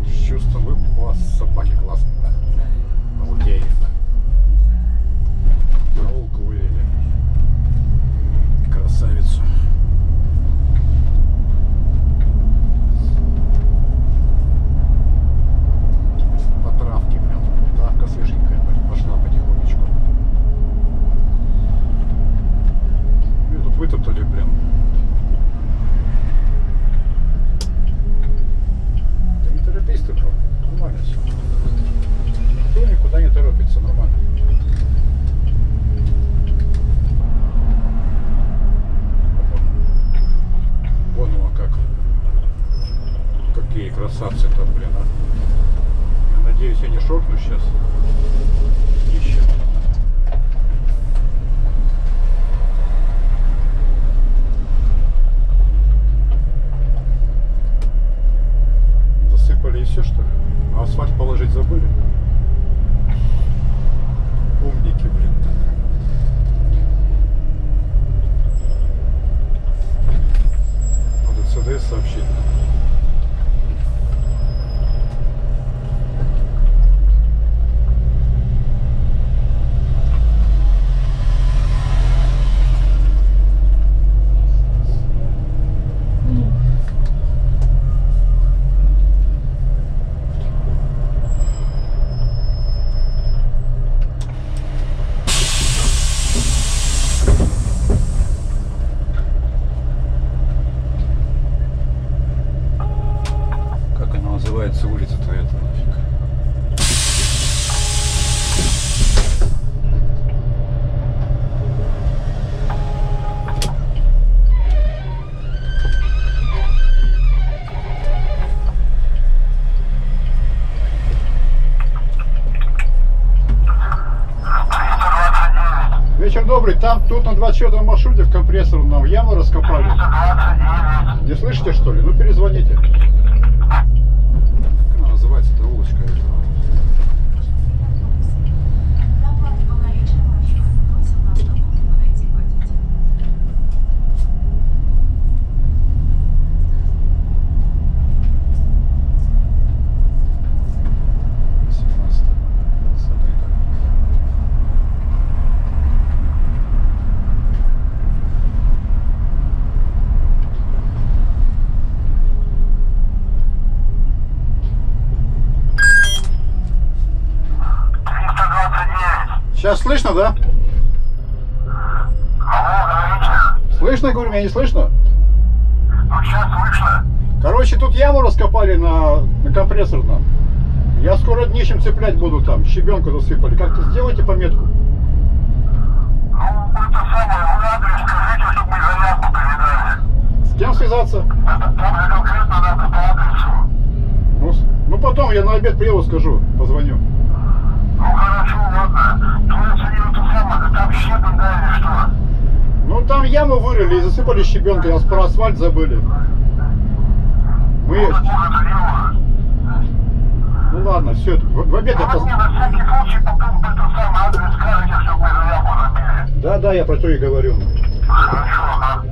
С чувством вы у вас собаки классные. Балдеет. Науку вывели. Красавицу. По травке прям. Травка свеженькая пошла потихонечку. И тут вытоптали прям. Да не торопись ты, бро. Нормально все. Никто никуда не торопится, нормально. Вон его как. Какие красавцы-то, блин, а. Я надеюсь, я не шоркну сейчас. Ищем. Засыпали и все, что ли? А асфальт положить забыли? Умники, блин. Надо ЦДС сообщить. Как она называется, улица-то эта нафиг? Вечер добрый, там, тут на 24 маршруте в компрессорном яму раскопали. Не слышите, что ли? Ну перезвоните. Как она называется, эта улочка? Сейчас слышно, да? Алло, говорите. Слышно, говорю, меня не слышно? Ну, сейчас слышно. Короче, тут яму раскопали на компрессорном. Я скоро днищем цеплять буду там. Щебенку засыпали. Как-то сделайте пометку. Ну, это самое, вы адрес скажите, чтобы мы заявку передали. С кем связаться? Там же конкретно надо по адресу. Ну потом я на обед приеду, скажу, позвоню. Ну, хорошо, ладно. То есть они это самое, там щебень, да, или что? Ну там яму вырыли и засыпали щебенкой, нас про асфальт забыли. Мы... Может, делают. Ну ладно, все, в обед я Ну, вы мне на всякий случай потом это самое адрес скажете, чтобы мы заявку забили. Да, я про то и говорю. Хорошо, ага.